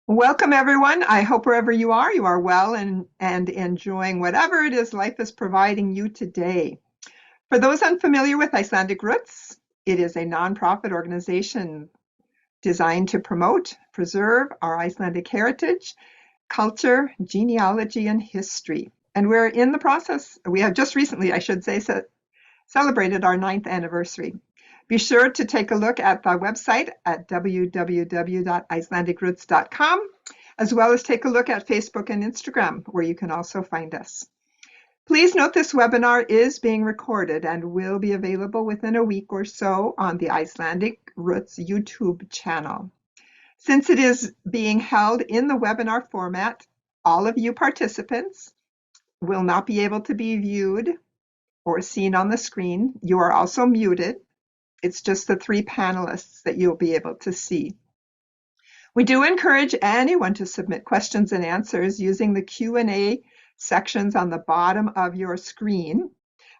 Welcome, everyone. I hope wherever you are well and enjoying whatever it is life is providing you today. For those unfamiliar with Icelandic Roots, it is a nonprofit organization designed to promote, preserve our Icelandic heritage, culture, genealogy, and history. And we're in the process, we have just recently, I should say, celebrated our 9th anniversary. Be sure to take a look at the website at www.icelandicroots.com, as well as take a look at Facebook and Instagram, where you can also find us. Please note this webinar is being recorded and will be available within a week or so on the Icelandic Roots YouTube channel. Since it is being held in the webinar format, all of you participants will not be able to be viewed or seen on the screen. You are also muted. It's just the 3 panelists that you'll be able to see. We do encourage anyone to submit questions and answers using the Q&A sections on the bottom of your screen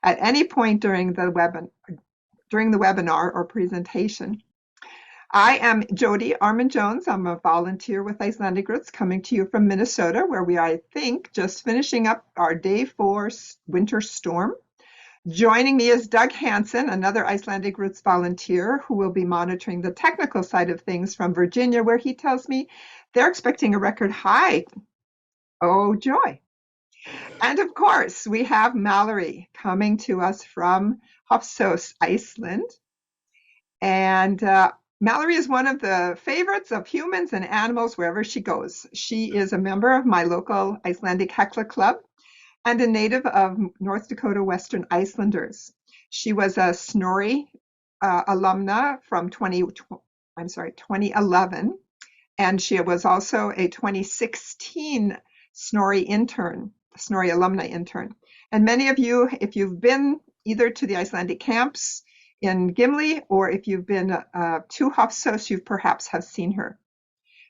at any point during the webinar or presentation. I am Jody Armand-Jones. I'm a volunteer with Icelandic Roots coming to you from Minnesota, where we are, I think, just finishing up our day 4 winter storm. Joining me is Doug Hansen, another Icelandic Roots volunteer who will be monitoring the technical side of things from Virginia, where he tells me they're expecting a record high. Oh, joy. And of course, we have Mallory coming to us from Hofsós, Iceland. And Mallory is one of the favorites of humans and animals wherever she goes. She is a member of my local Icelandic Hekla Club and a native of North Dakota Western Icelanders. She was a Snorri alumna from 2011, and she was also a 2016 Snorri intern, Snorri Alumni Intern. And many of you, if you've been either to the Icelandic camps in Gimli or if you've been to Hofsós, you perhaps have seen her.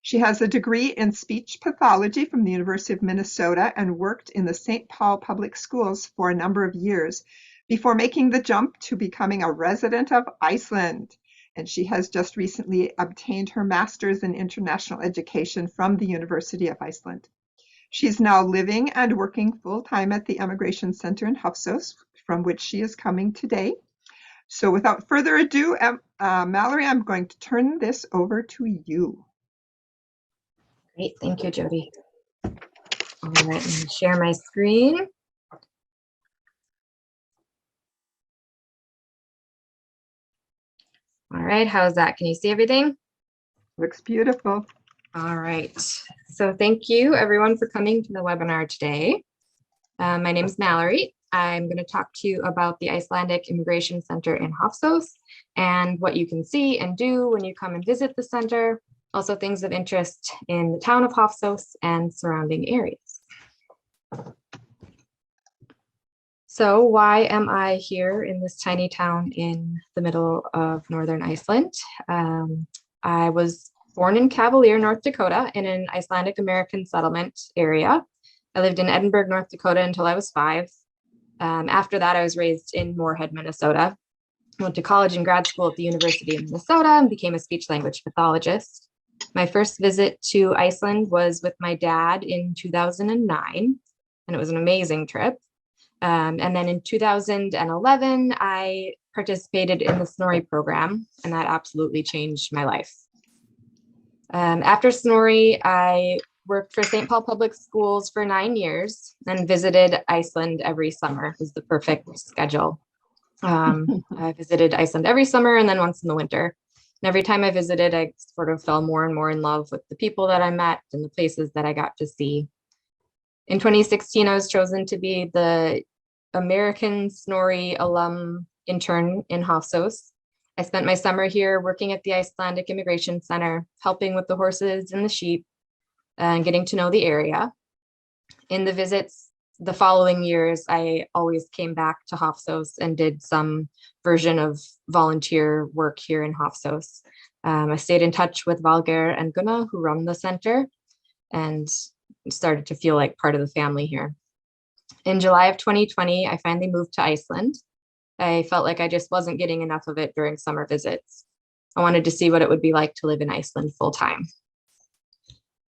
She has a degree in speech pathology from the University of Minnesota and worked in the St. Paul Public Schools for a number of years before making the jump to becoming a resident of Iceland. And she has just recently obtained her master's in international education from the University of Iceland. She's now living and working full-time at the Emigration Center in Hofsós, from which she is coming today. So without further ado, Mallory, I'm going to turn this over to you. Great, thank you, Jody. All right, I'm going to share my screen. All right, how's that? Can you see everything? Looks beautiful. All right, so thank you everyone for coming to the webinar today. My name is Mallory. I'm going to talk to you about the Icelandic Immigration Center in Hofsós and what you can see and do when you come and visit the center. Also things of interest in the town of Hofsós and surrounding areas. So why am I here in this tiny town in the middle of northern Iceland? I was born in Cavalier, North Dakota, in an Icelandic American settlement area. I lived in Edinburgh, North Dakota until I was 5. After that, I was raised in Moorhead, Minnesota. I went to college and grad school at the University of Minnesota and became a speech language pathologist. My first visit to Iceland was with my dad in 2009, and it was an amazing trip. And then in 2011, I participated in the Snorri program, and that absolutely changed my life. After Snorri, I worked for St. Paul Public Schools for 9 years and visited Iceland every summer. It was the perfect schedule. I visited Iceland every summer and then once in the winter. And every time I visited, I sort of fell more and more in love with the people that I met and the places that I got to see. In 2016, I was chosen to be the American Snorri Alumni Intern in Hofsós. I spent my summer here working at the Icelandic Immigration Center, helping with the horses and the sheep and getting to know the area. In the visits the following years, I always came back to Hofsós and did some version of volunteer work here in Hofsós. I stayed in touch with Valgeir and Gunna, who run the center, and started to feel like part of the family here. In July of 2020, I finally moved to Iceland. I felt like I just wasn't getting enough of it during summer visits. I wanted to see what it would be like to live in Iceland full time.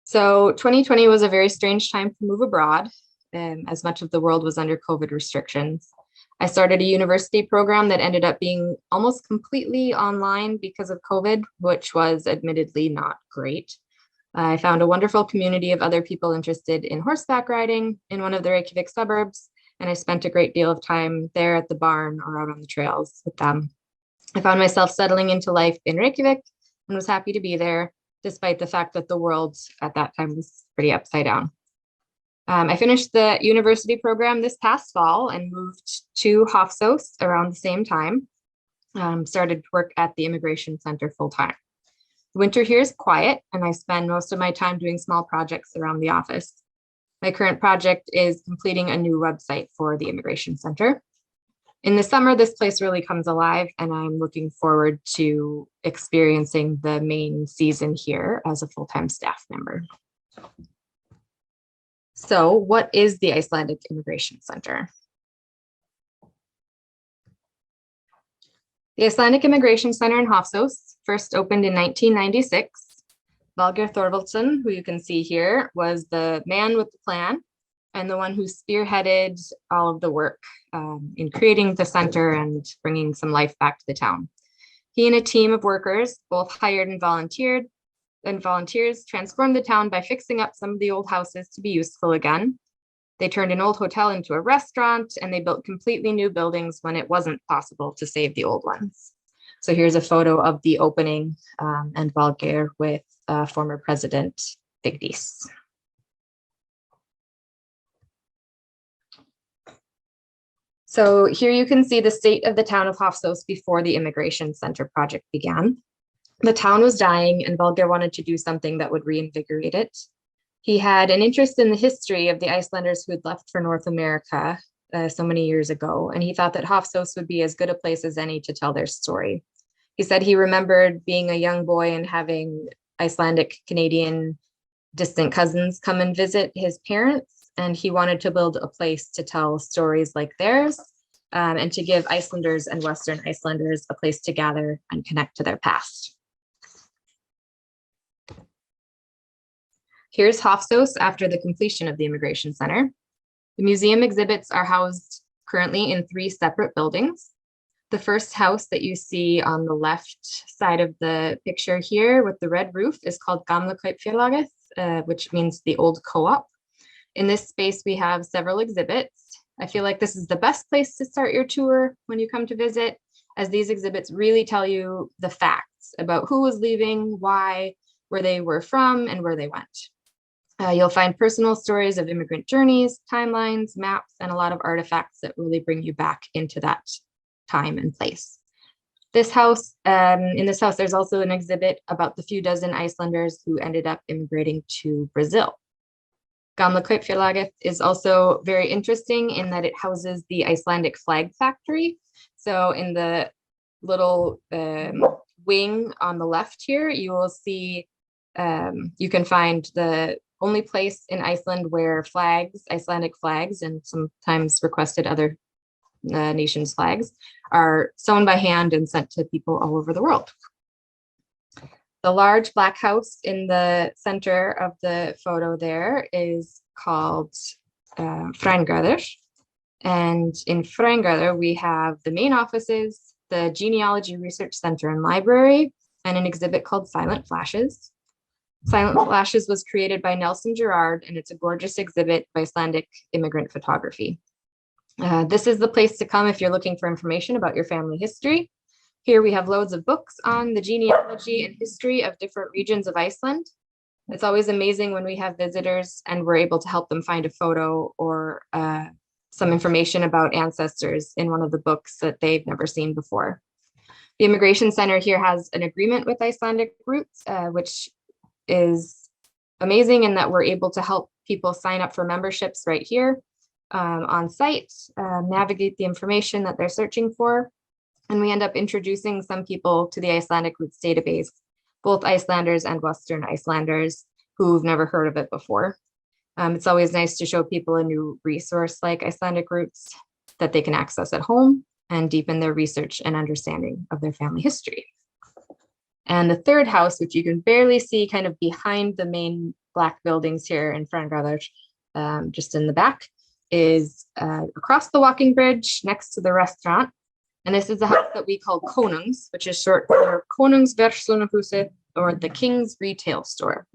So 2020 was a very strange time to move abroad, as much of the world was under COVID restrictions. I started a university program that ended up being almost completely online because of COVID, which was admittedly not great. I found a wonderful community of other people interested in horseback riding in one of the Reykjavik suburbs, and I spent a great deal of time there at the barn or out on the trails with them. I found myself settling into life in Reykjavik and was happy to be there, despite the fact that the world at that time was pretty upside down. I finished the university program this past fall and moved to Hofsós around the same time. Started work at the Immigration Center full time. Winter here is quiet, and I spend most of my time doing small projects around the office. My current project is completing a new website for the Immigration Center. In the summer, this place really comes alive, and I'm looking forward to experiencing the main season here as a full-time staff member. So, what is the Icelandic Immigration Center? The Icelandic Immigration Center in Hofsós first opened in 1996. Valgeir Thorvaldsson, who you can see here, was the man with the plan and the one who spearheaded all of the work in creating the center and bringing some life back to the town. He and a team of workers, both hired and volunteers, transformed the town by fixing up some of the old houses to be useful again. They turned an old hotel into a restaurant, and they built completely new buildings when it wasn't possible to save the old ones. So here's a photo of the opening and Valgeir with former President Vigdís. So here you can see the state of the town of Hofsós before the Immigration Center project began. The town was dying, and Valgeir wanted to do something that would reinvigorate it. He had an interest in the history of the Icelanders who had left for North America so many years ago, and he thought that Hofsós would be as good a place as any to tell their story. He said he remembered being a young boy and having Icelandic Canadian distant cousins come and visit his parents, and he wanted to build a place to tell stories like theirs and to give Icelanders and Western Icelanders a place to gather and connect to their past. Here's Hofsós after the completion of the Immigration Center. The museum exhibits are housed currently in 3 separate buildings. The first house that you see on the left side of the picture here with the red roof is called Gamla Kaupfélagið, which means the old co-op. In this space, we have several exhibits. I feel like this is the best place to start your tour when you come to visit, as these exhibits really tell you the facts about who was leaving, why, where they were from, and where they went. You'll find personal stories of immigrant journeys, timelines, maps, and a lot of artifacts that really bring you back into that time and place. This house, in this house, there's also an exhibit about the few dozen Icelanders who ended up immigrating to Brazil. Gamla Kaupfélagið is also very interesting in that it houses the Icelandic flag factory. So in the little wing on the left here, you will see, you can find the only place in Iceland where flags, Icelandic flags, and sometimes requested other nations' flags, are sewn by hand and sent to people all over the world. The large black house in the center of the photo there is called Frængarður. And in Frængarður, we have the main offices, the Genealogy Research Center and Library, and an exhibit called Silent Flashes. Silent Flashes was created by Nelson Gerard, and it's a gorgeous exhibit by Icelandic immigrant photography. This is the place to come if you're looking for information about your family history. Here we have loads of books on the genealogy and history of different regions of Iceland. It's always amazing when we have visitors and we're able to help them find a photo or some information about ancestors in one of the books that they've never seen before. The Immigration Center here has an agreement with Icelandic Roots, which is amazing in that we're able to help people sign up for memberships right here on site, navigate the information that they're searching for, and we end up introducing some people to the Icelandic Roots database, both Icelanders and Western Icelanders who've never heard of it before. It's always nice to show people a new resource like Icelandic Roots that they can access at home and deepen their research and understanding of their family history. And the third house, which you can barely see kind of behind the main black buildings here in front of others, just in the back, is across the walking bridge next to the restaurant. And this is a house that we call Konungs, which is short for Konungs Verslunarhuset, or the King's Retail Store.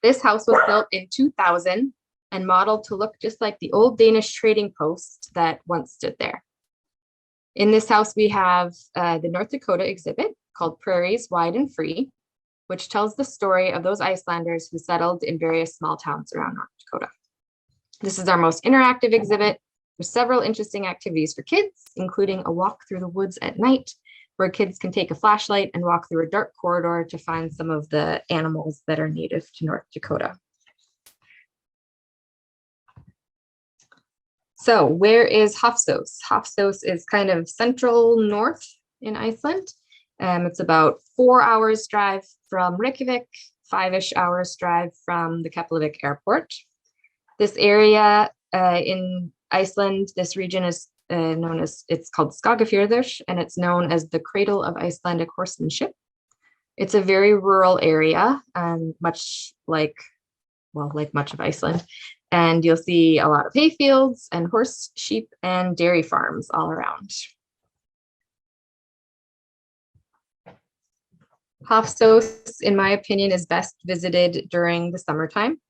This house was built in 2000 and modeled to look just like the old Danish trading post that once stood there. In this house, we have the North Dakota exhibit called Prairies Wide and Free, which tells the story of those Icelanders who settled in various small towns around North Dakota. This is our most interactive exhibit with several interesting activities for kids, including a walk through the woods at night, where kids can take a flashlight and walk through a dark corridor to find some of the animals that are native to North Dakota. So where is Hofsós? Hofsós is kind of central north in Iceland. It's about 4 hours drive from Reykjavik, 5-ish hours drive from the Keflavik airport. This area in Iceland, this region is it's called Skagafjörður, and it's known as the cradle of Icelandic horsemanship. It's a very rural area, much like much of Iceland. And you'll see a lot of hay fields and horse, sheep, and dairy farms all around. Hofsós, in my opinion, is best visited during the summertime.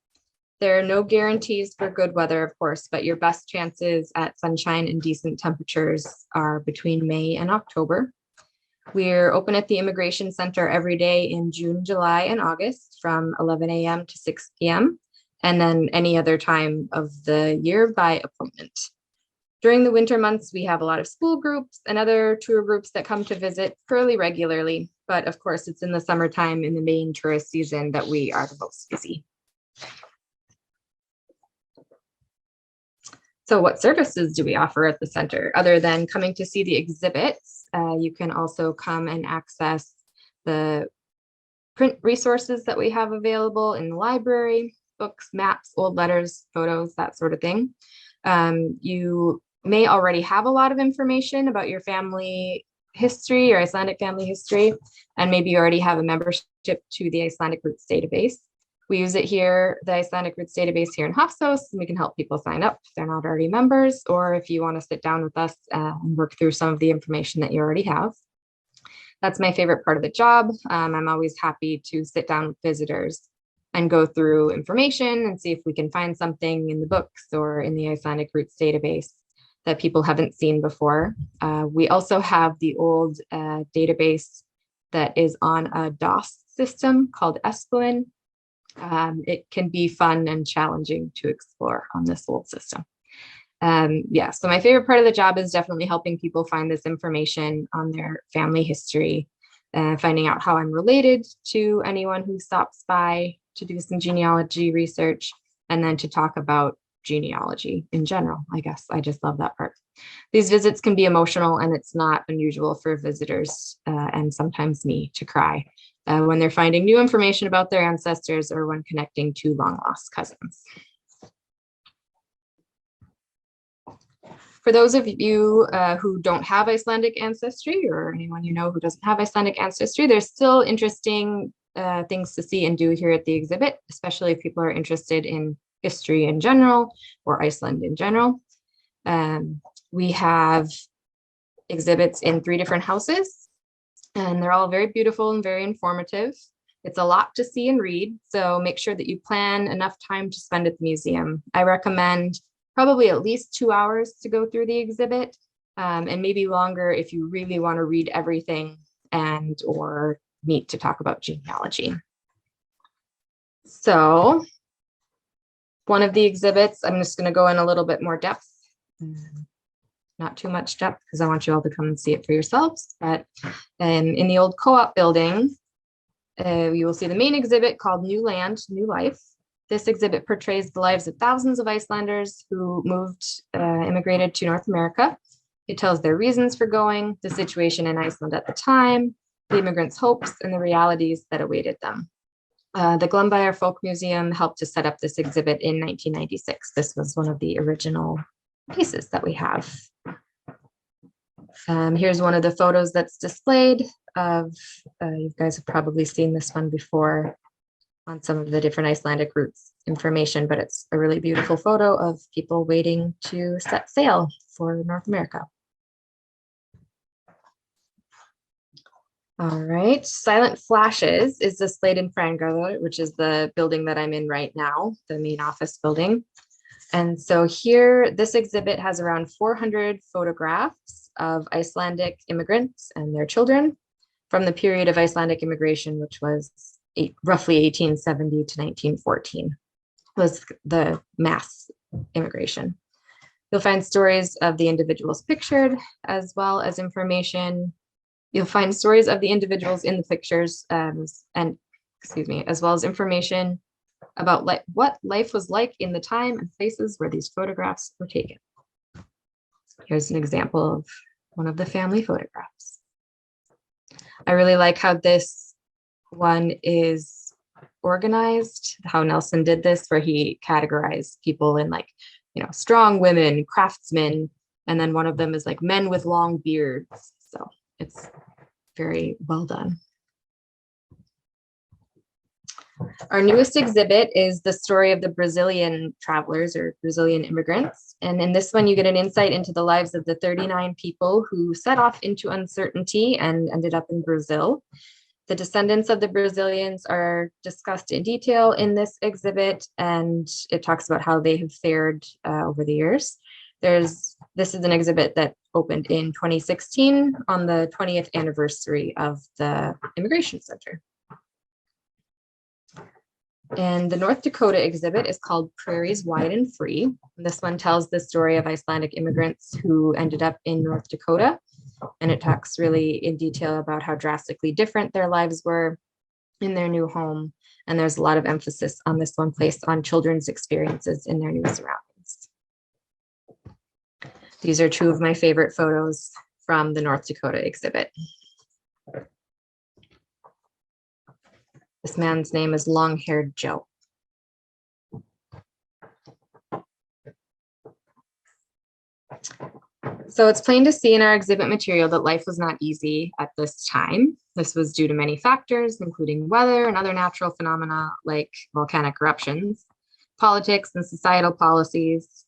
There are no guarantees for good weather, of course, but your best chances at sunshine and decent temperatures are between May and October. We're open at the Immigration Center every day in June, July, and August from 11 a.m. to 6 p.m. and then any other time of the year by appointment. During the winter months, we have a lot of school groups and other tour groups that come to visit fairly regularly. But of course, it's in the summertime, in the main tourist season, that we are the most busy. So what services do we offer at the center? Other than coming to see the exhibits, you can also come and access the print resources that we have available in the library, books, maps, old letters, photos, that sort of thing. You may already have a lot of information about your family history or Icelandic family history, and maybe you already have a membership to the Icelandic Roots database. We use it here, the Icelandic Roots database here in Hofsós, and we can help people sign up if they're not already members, or if you want to sit down with us and work through some of the information that you already have. That's my favorite part of the job. I'm always happy to sit down with visitors and go through information and see if we can find something in the books or in the Icelandic Roots database that people haven't seen before. We also have the old database that is on a DOS system called Esplin. It can be fun and challenging to explore on this old system. So my favorite part of the job is definitely helping people find this information on their family history, finding out how I'm related to anyone who stops by to do some genealogy research, and then to talk about genealogy in general. I guess I just love that part. These visits can be emotional, and it's not unusual for visitors and sometimes me to cry when they're finding new information about their ancestors or when connecting to long lost cousins. For those of you who don't have Icelandic ancestry, or anyone you know who doesn't have Icelandic ancestry, there's still interesting things to see and do here at the exhibit, especially if people are interested in history in general or Iceland in general. We have exhibits in 3 different houses, and they're all very beautiful and very informative. It's a lot to see and read, so make sure that you plan enough time to spend at the museum. I recommend probably at least 2 hours to go through the exhibit, and maybe longer if you really want to read everything and or meet to talk about genealogy. So one of the exhibits, I'm just going to go in a little bit more depth, not too much depth because I want you all to come and see it for yourselves. But in the old co-op building, you will see the main exhibit called New Land, New Life. This exhibit portrays the lives of thousands of Icelanders who immigrated to North America. It tells their reasons for going, the situation in Iceland at the time, the immigrants' hopes, and the realities that awaited them. The Glumbyar Folk Museum helped to set up this exhibit in 1996. This was one of the original pieces that we have. Here's one of the photos that's displayed of, you guys have probably seen this one before. on some of the different Icelandic routes information, but it's a really beautiful photo of people waiting to set sail for North America. All right, Silent Flashes is displayed in Frangarður, which is the building that I'm in right now, the main office building. And so here, this exhibit has around 400 photographs of Icelandic immigrants and their children from the period of Icelandic immigration, which was roughly 1870 to 1914, was the mass immigration. You'll find stories of the individuals pictured, as well as information. You'll find stories of the individuals in the pictures, as well as information about what life was like in the time and places where these photographs were taken. Here's an example of one of the family photographs. I really like how this one is organized, how Nelson did this, where he categorized people in strong women, craftsmen, and then one of them is like men with long beards. So it's very well done. Our newest exhibit is the story of the Brazilian travelers or Brazilian immigrants. And in this one, you get an insight into the lives of the 39 people who set off into uncertainty and ended up in Brazil. The descendants of the Brazilians are discussed in detail in this exhibit, and it talks about how they have fared over the years. This is an exhibit that opened in 2016 on the 20th anniversary of the Immigration Center. And the North Dakota exhibit is called Prairies Wide and Free. This one tells the story of Icelandic immigrants who ended up in North Dakota. And it talks really in detail about how drastically different their lives were in their new home. And there's a lot of emphasis on this one placed on children's experiences in their new surroundings. These are two of my favorite photos from the North Dakota exhibit. This man's name is Long-Haired Joe. So it's plain to see in our exhibit material that life was not easy at this time. This was due to many factors, including weather and other natural phenomena like volcanic eruptions, politics and societal policies,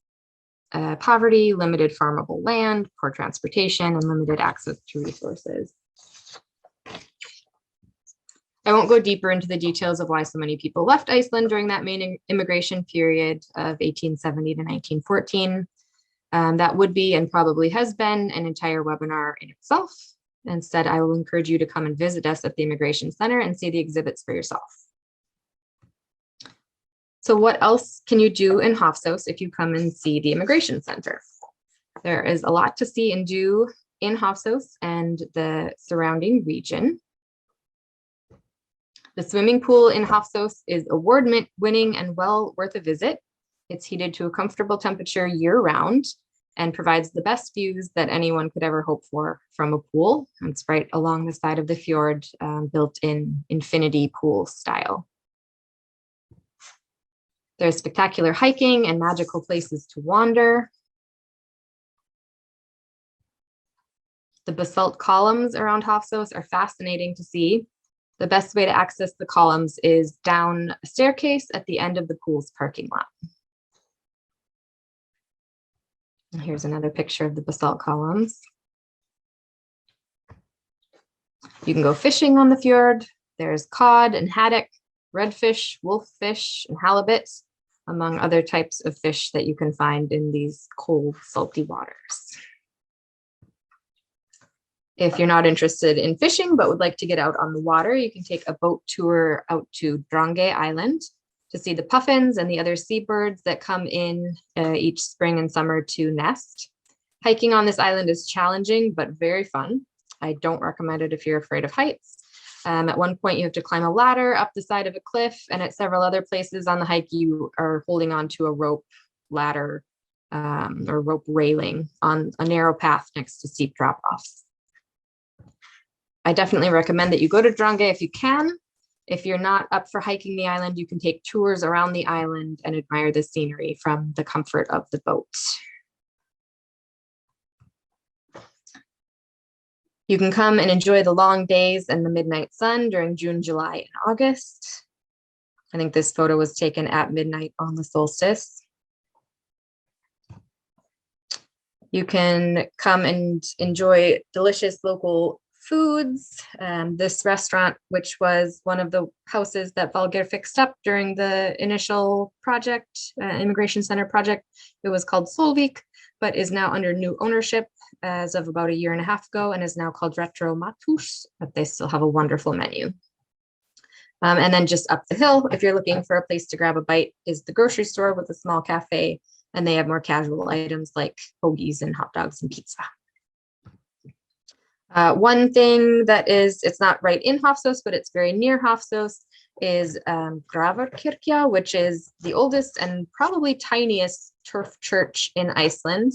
poverty, limited farmable land, poor transportation, and limited access to resources. I won't go deeper into the details of why so many people left Iceland during that main immigration period of 1870 to 1914. That would be and probably has been an entire webinar in itself. Instead, I will encourage you to come and visit us at the Immigration Center and see the exhibits for yourself. So what else can you do in Hofsós if you come and see the Immigration Center? There is a lot to see and do in Hofsós and the surrounding region. The swimming pool in Hofsós is award-winning and well worth a visit. It's heated to a comfortable temperature year-round and provides the best views that anyone could ever hope for from a pool. It's right along the side of the fjord, built in infinity pool style. There's spectacular hiking and magical places to wander. The basalt columns around Hofsós are fascinating to see. The best way to access the columns is down a staircase at the end of the pool's parking lot. And here's another picture of the basalt columns. You can go fishing on the fjord. There's cod and haddock, redfish, wolffish, and halibut, among other types of fish that you can find in these cold, salty waters. If you're not interested in fishing, but would like to get out on the water, you can take a boat tour out to Drangey Island to see the puffins and the other seabirds that come in each spring and summer to nest. Hiking on this island is challenging, but very fun. I don't recommend it if you're afraid of heights. At one point, you have to climb a ladder up the side of a cliff, and at several other places on the hike, you are holding onto a rope ladder or rope railing on a narrow path next to steep drop-offs. I definitely recommend that you go to Drangey if you can. If you're not up for hiking the island, you can take tours around the island and admire the scenery from the comfort of the boat. You can come and enjoy the long days and the midnight sun during June, July, and August. I think this photo was taken at midnight on the solstice. You can come and enjoy delicious local foods. This restaurant, which was one of the houses that Valgeir fixed up during the initial project, Immigration Center project, it was called Solvik, but is now under new ownership as of about a year and a half ago, and is now called Retro Mathús, but they still have a wonderful menu. And then just up the hill, if you're looking for a place to grab a bite, is the grocery store with a small cafe, and they have more casual items like hoagies and hot dogs and pizza. One thing that is, it's not right in Hofsós, but it's very near Hofsós, is Grafarkirkja, which is the oldest and probably tiniest turf church in Iceland.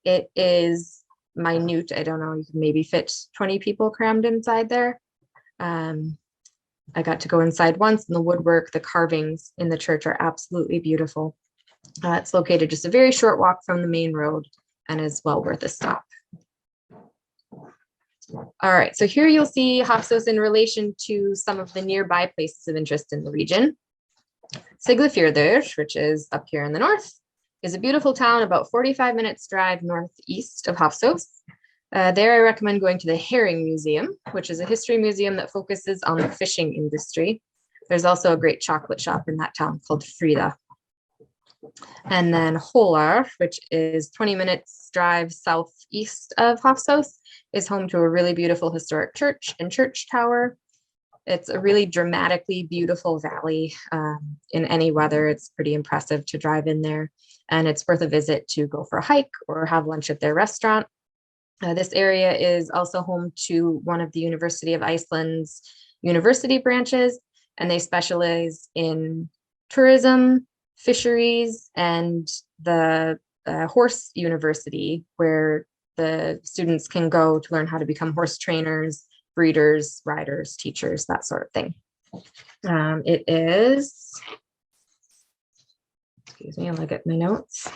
It is minute. I don't know, you can maybe fit 20 people crammed inside there. I got to go inside once, and the woodwork, the carvings in the church are absolutely beautiful. It's located just a very short walk from the main road and is well worth a stop. All right, so here you'll see Hofsós in relation to some of the nearby places of interest in the region. Siglufjörður, which is up here in the north, is a beautiful town about 45 minutes drive northeast of Hofsós. There I recommend going to the Herring Museum, which is a history museum that focuses on the fishing industry. There's also a great chocolate shop in that town called Frida. And then Hólar, which is 20 minutes drive southeast of Hofsós, is home to a really beautiful historic church and church tower. It's a really dramatically beautiful valley. In any weather, it's pretty impressive to drive in there, and it's worth a visit to go for a hike or have lunch at their restaurant. This area is also home to one of the University of Iceland's university branches, and they specialize in tourism, fisheries, and the horse university, where the students can go to learn how to become horse trainers, breeders, riders, teachers, that sort of thing. It is, excuse me, I'll look at my notes.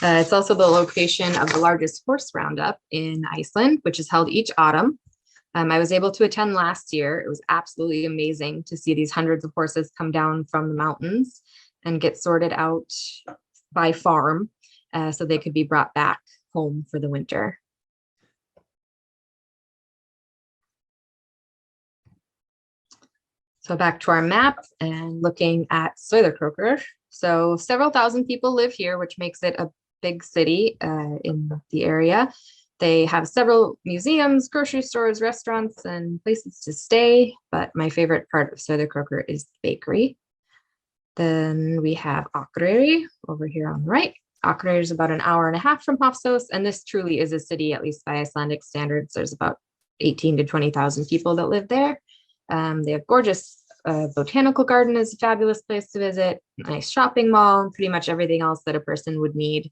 It's also the location of the largest horse roundup in Iceland, which is held each autumn. I was able to attend last year. It was absolutely amazing to see these hundreds of horses come down from the mountains and get sorted out by farm so they could be brought back home for the winter. So back to our map and looking at Sauðárkrókur. So several thousand people live here, which makes it a big city in the area. They have several museums, grocery stores, restaurants, and places to stay. But my favorite part of Sauðárkrókur is the bakery. Then we have Akureyri over here on the right. Akureyri is about an hour and a half from Hofsós, and this truly is a city, at least by Icelandic standards. There's about 18 to 20,000 people that live there. They have gorgeous botanical garden is a fabulous place to visit, nice shopping mall, and pretty much everything else that a person would need.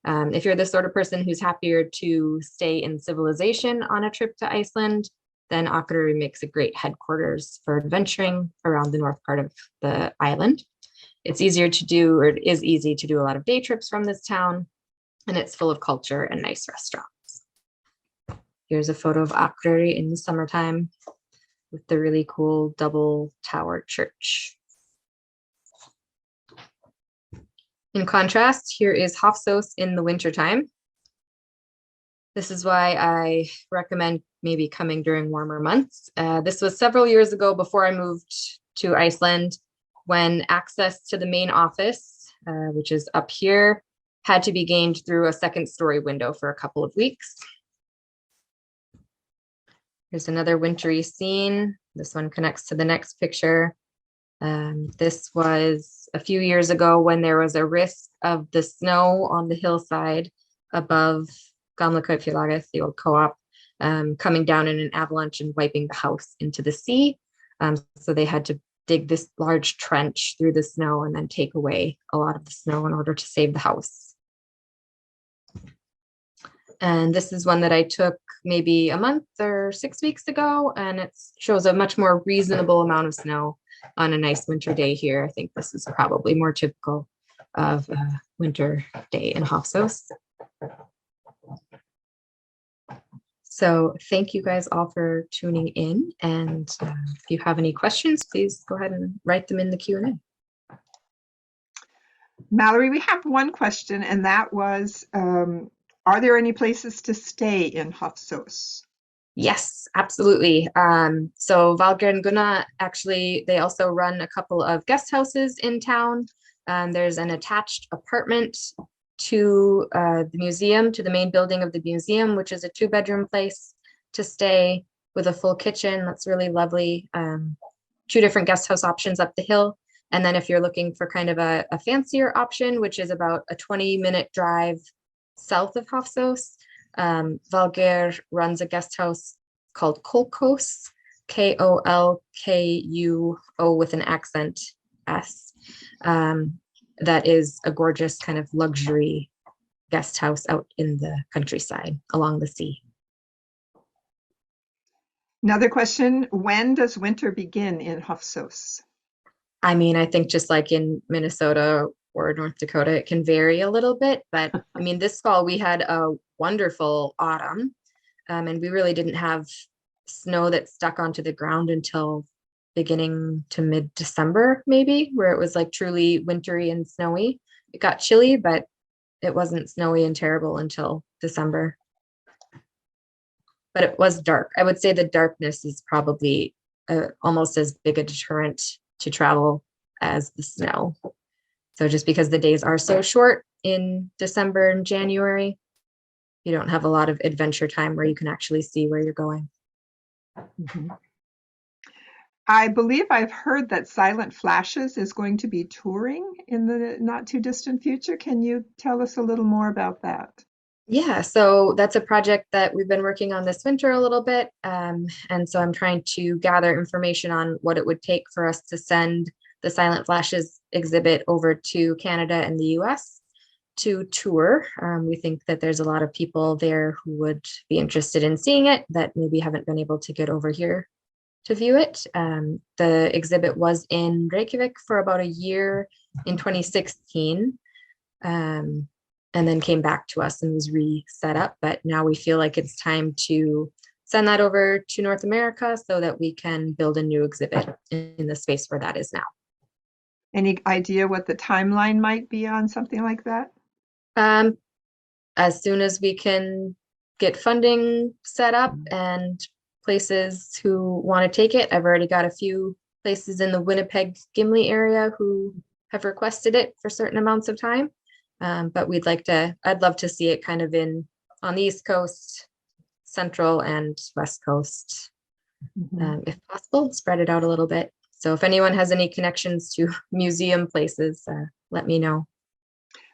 If you're the sort of person who's happier to stay in civilization on a trip to Iceland, then Akureyri makes a great headquarters for adventuring around the north part of the island. It's easier to do, or it is easy to do a lot of day trips from this town, and it's full of culture and nice restaurants. Here's a photo of Akureyri in the summertime with the really cool double tower church. In contrast, here is Hofsós in the wintertime. This is why I recommend maybe coming during warmer months. This was several years ago before I moved to Iceland, when access to the main office, which is up here, had to be gained through a second-story window for a couple of weeks. Here's another wintry scene. This one connects to the next picture. This was a few years ago when there was a risk of the snow on the hillside above Gamla Kaupfélagið, the old co-op, coming down in an avalanche and wiping the house into the sea. So they had to dig this large trench through the snow and then take away a lot of the snow in order to save the house. And this is one that I took maybe a month or 6 weeks ago, and it shows a much more reasonable amount of snow on a nice winter day here. I think this is probably more typical of a winter day in Hofsós. So thank you guys all for tuning in. And if you have any questions, please go ahead and write them in the Q&A. Mallory, we have one question, and that was, are there any places to stay in Hofsós? Yes, absolutely. So Valger and Gunnar, actually, they also run a couple of guest houses in town. There's an attached apartment to the museum, to the main building of the museum, which is a 2-bedroom place to stay with a full kitchen. That's really lovely. 2 different guest house options up the hill. And then if you're looking for kind of a fancier option, which is about a 20-minute drive south of Hofsós, Valger runs a guest house called Kolkos, Kolkuo with an accent S. That is a gorgeous kind of luxury guest house out in the countryside along the sea. Another question, when does winter begin in Hofsós? I mean, I think just like in Minnesota or North Dakota, it can vary a little bit, but I mean, this fall we had a wonderful autumn, and we really didn't have snow that stuck onto the ground until beginning to mid-December, maybe, where it was like truly wintry and snowy. It got chilly, but it wasn't snowy and terrible until December. But it was dark. I would say the darkness is probably almost as big a deterrent to travel as the snow. So just because the days are so short in December and January, you don't have a lot of adventure time where you can actually see where you're going. Mm-hmm. I believe I've heard that Silent Flashes is going to be touring in the not too distant future. Can you tell us a little more about that? Yeah, so that's a project that we've been working on this winter a little bit. And so I'm trying to gather information on what it would take for us to send the Silent Flashes exhibit over to Canada and the US to tour. We think that there's a lot of people there who would be interested in seeing it that maybe haven't been able to get over here to view it. The exhibit was in Reykjavik for about a year in 2016. And then came back to us and was reset up. But now we feel like it's time to send that over to North America so that we can build a new exhibit in the space where that is now. Any idea what the timeline might be on something like that? As soon as we can get funding set up and places who want to take it. I've already got a few places in the Winnipeg Gimli area who have requested it for certain amounts of time. But I'd love to see it kind of on the East Coast, Central and West Coast, if possible, spread it out a little bit. So if anyone has any connections to museum places, let me know.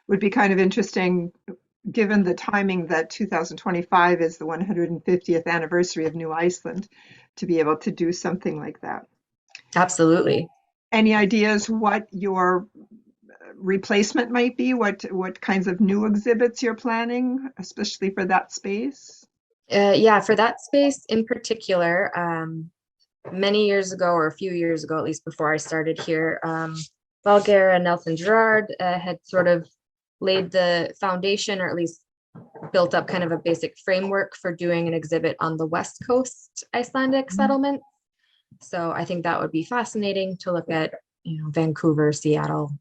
Would be kind of interesting, given the timing that 2025 is the 150th anniversary of New Iceland, to be able to do something like that. Absolutely. Any ideas what your replacement might be? What kinds of new exhibits you're planning, especially for that space? Yeah, for that space in particular, many years ago, or a few years ago, at least before I started here, Valger and Nelson Gerard had sort of laid the foundation, or at least built up kind of a basic framework for doing an exhibit on the West Coast Icelandic settlement. So I think that would be fascinating to look at, Vancouver, Seattle,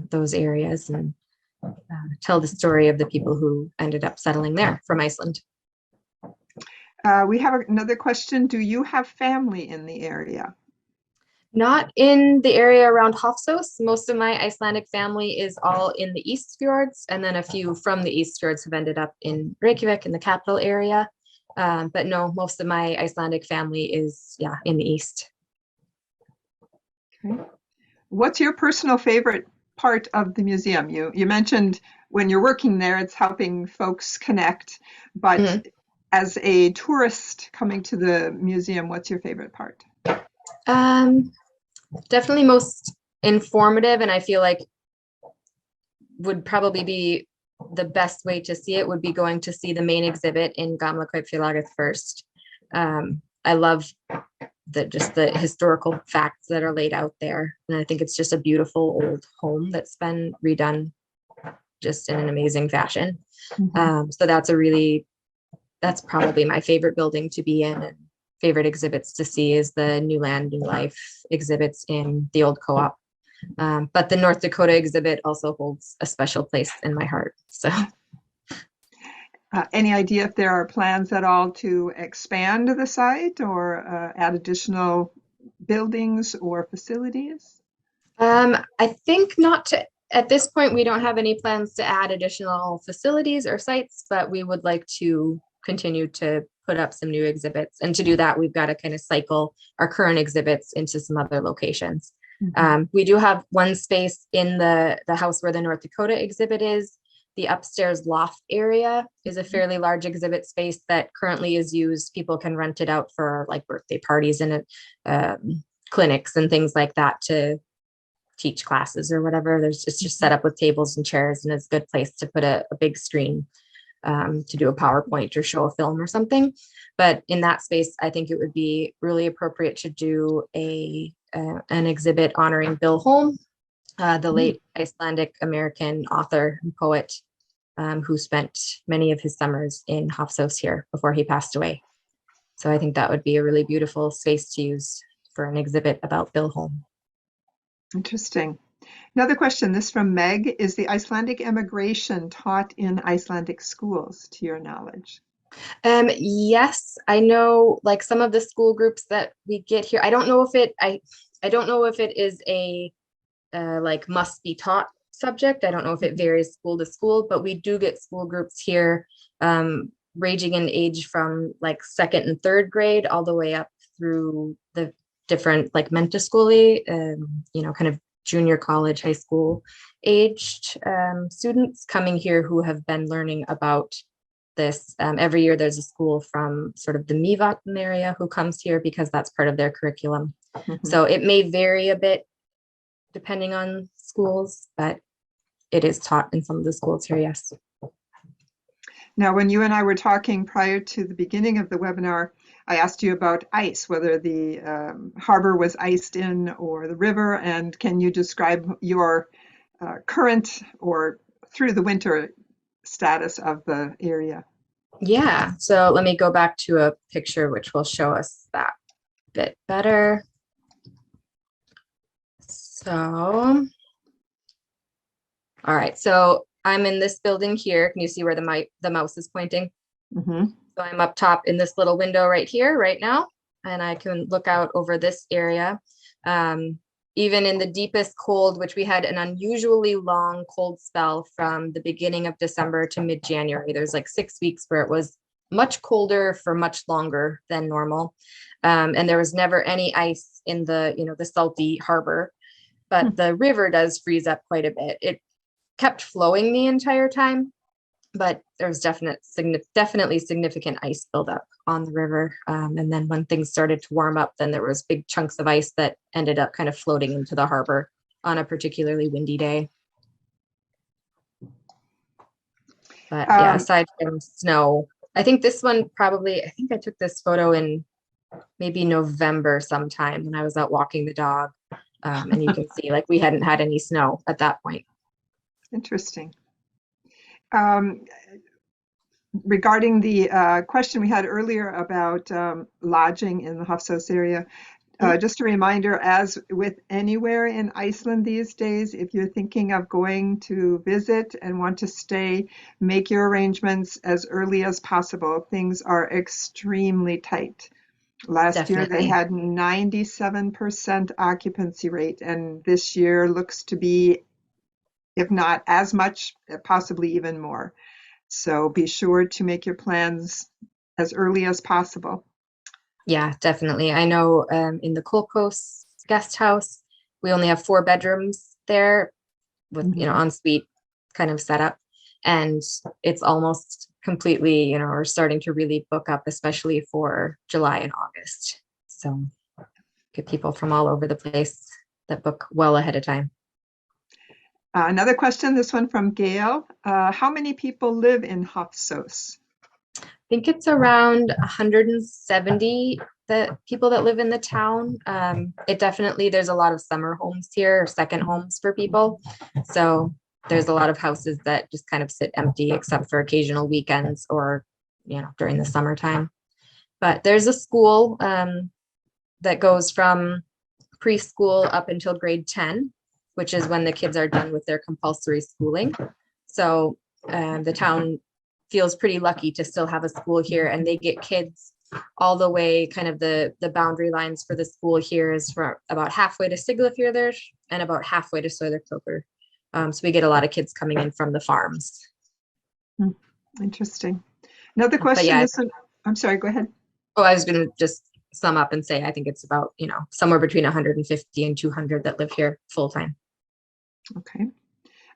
those areas, and tell the story of the people who ended up settling there from Iceland. We have another question. Do you have family in the area? Not in the area around Hofsós. Most of my Icelandic family is all in the East Fjords, and then a few from the East Fjords have ended up in Reykjavik in the capital area. But no, most of my Icelandic family is, in the East. Okay. What's your personal favorite part of the museum? You mentioned when you're working there, it's helping folks connect, but as a tourist coming to the museum, what's your favorite part? Definitely most informative, and I feel like would probably be the best way to see it would be going to see the main exhibit in Gamla Kaupfélagið first. I love the historical facts that are laid out there, and I think it's just a beautiful old home that's been redone just in an amazing fashion. So that's a really that's probably my favorite building to be in, and favorite exhibits to see is the New Land, New Life exhibits in the old co-op. But the North Dakota exhibit also holds a special place in my heart. So, any idea if there are plans at all to expand the site or add additional buildings or facilities? I think not to, at this point, we don't have any plans to add additional facilities or sites, but we would like to continue to put up some new exhibits. And to do that, we've got to kind of cycle our current exhibits into some other locations. We do have one space in the house where the North Dakota exhibit is. The upstairs loft area is a fairly large exhibit space that currently is used. People can rent it out for like birthday parties and clinics and things like that to teach classes or whatever. It's just set up with tables and chairs, and it's a good place to put a big screen to do a PowerPoint or show a film or something. But in that space, I think it would be really appropriate to do an exhibit honoring Bill Holm, the late Icelandic American author and poet who spent many of his summers in Hofsós here before he passed away. So I think that would be a really beautiful space to use for an exhibit about Bill Holm. Interesting. Another question, this from Meg. Is the Icelandic immigration taught in Icelandic schools, to your knowledge? Yes, I know like some of the school groups that we get here. I don't know if I don't know if it is a like must be taught subject. I don't know if it varies school to school, but we do get school groups here ranging in age from like second and third grade all the way up through the different like Menntaskóli, kind of junior college, high school aged students coming here who have been learning about this. Every year there's a school from sort of the Mývatn area who comes here because that's part of their curriculum. So it may vary a bit depending on schools, but it is taught in some of the schools here, yes. Now, when you and I were talking prior to the beginning of the webinar, I asked you about ice, whether the harbor was iced in or the river, and can you describe your current or through the winter status of the area? Yeah, so let me go back to a picture which will show us that a bit better. So, all right, so I'm in this building here. Can you see where the mouse is pointing? So I'm up top in this little window right here, right now, and I can look out over this area. Even in the deepest cold, which we had an unusually long cold spell from the beginning of December to mid-January. There's like 6 weeks where it was much colder for much longer than normal. And there was never any ice in the salty harbor, but the river does freeze up quite a bit. It kept flowing the entire time, but there was definitely significant ice buildup on the river. And then when things started to warm up, then there was big chunks of ice that ended up kind of floating into the harbor on a particularly windy day. But yeah, aside from snow, I think this one I think I took this photo in maybe November sometime when I was out walking the dog. And you can see like we hadn't had any snow at that point. Interesting. Regarding the question we had earlier about lodging in the Hofsós area, just a reminder, as with anywhere in Iceland these days, if you're thinking of going to visit and want to stay, make your arrangements as early as possible. Things are extremely tight. Last year they had 97% occupancy rate, and this year looks to be, if not as much, possibly even more. So be sure to make your plans as early as possible. Yeah, definitely. I know in the Kolkos guest house, we only have 4 bedrooms there with, ensuite kind of setup. And it's almost completely, we're starting to really book up, especially for July and August. So get people from all over the place that book well ahead of time. Another question, this one from Gail. How many people live in Hofsós? I think it's around 170 people that live in the town. There's a lot of summer homes here, or second homes for people. So there's a lot of houses that just kind of sit empty except for occasional weekends or during the summertime. But there's a school that goes from preschool up until grade 10, which is when the kids are done with their compulsory schooling. So the town feels pretty lucky to still have a school here, and they get kids all the way, kind of the boundary lines for the school here is from about halfway to Siglufjörður and about halfway to Söderkrókur. So we get a lot of kids coming in from the farms. Interesting. Another question. I'm sorry, go ahead. Oh, I was going to just sum up and say, I think it's about, somewhere between 150 and 200 that live here full time. Okay.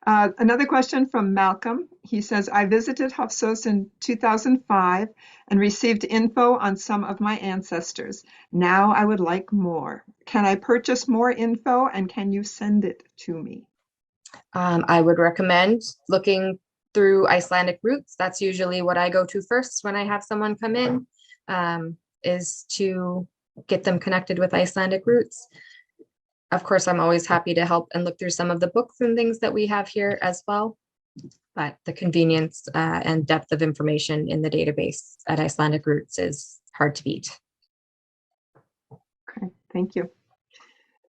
Another question from Malcolm. He says, I visited Hofsós in 2005 and received info on some of my ancestors. Now I would like more. Can I purchase more info, and can you send it to me? I would recommend looking through Icelandic Roots. That's usually what I go to first when I have someone come in, is to get them connected with Icelandic Roots. Of course, I'm always happy to help and look through some of the books and things that we have here as well. But the convenience and depth of information in the database at Icelandic Roots is hard to beat. Okay, thank you.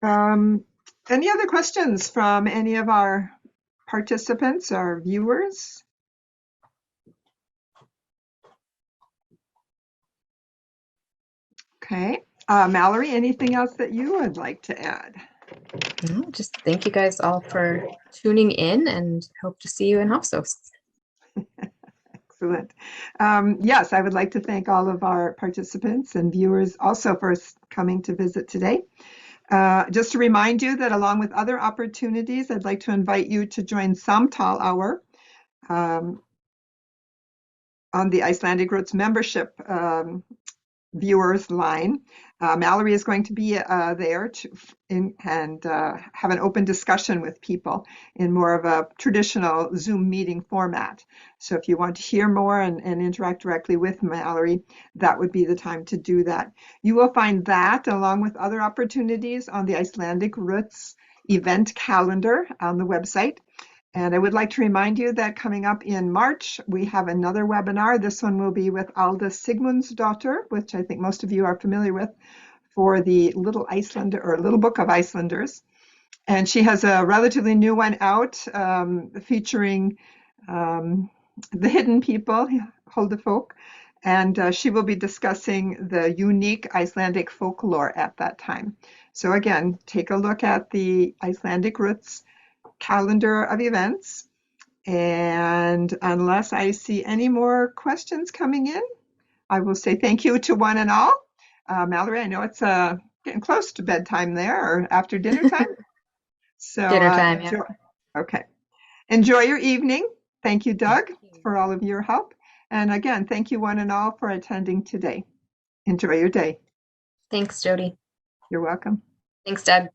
Any other questions from any of our participants or viewers? Okay. Mallory, anything else that you would like to add? No, just thank you guys all for tuning in, and hope to see you in Hofsós. Excellent. Yes, I would like to thank all of our participants and viewers also for coming to visit today. Just to remind you that along with other opportunities, I'd like to invite you to join Samtal Hour on the Icelandic Roots membership viewers line. Mallory is going to be there and have an open discussion with people in more of a traditional Zoom meeting format. So if you want to hear more and interact directly with Mallory, that would be the time to do that. You will find that along with other opportunities on the Icelandic Roots event calendar on the website. And I would like to remind you that coming up in March, we have another webinar. This one will be with Alda Sigmundsdóttir, which I think most of you are familiar with, for the Little Book of Icelanders. And she has a relatively new one out featuring the hidden people, Huldufolk. And she will be discussing the unique Icelandic folklore at that time. So again, take a look at the Icelandic Roots calendar of events, and unless I see any more questions coming in, I will say thank you to one and all. Mallory, I know it's getting close to bedtime there, or after dinner time. So dinner time, yeah. Okay. Enjoy your evening. Thank you, Doug, for all of your help. And again, thank you one and all for attending today. Enjoy your day. Thanks, Jody. You're welcome. Thanks, Doug.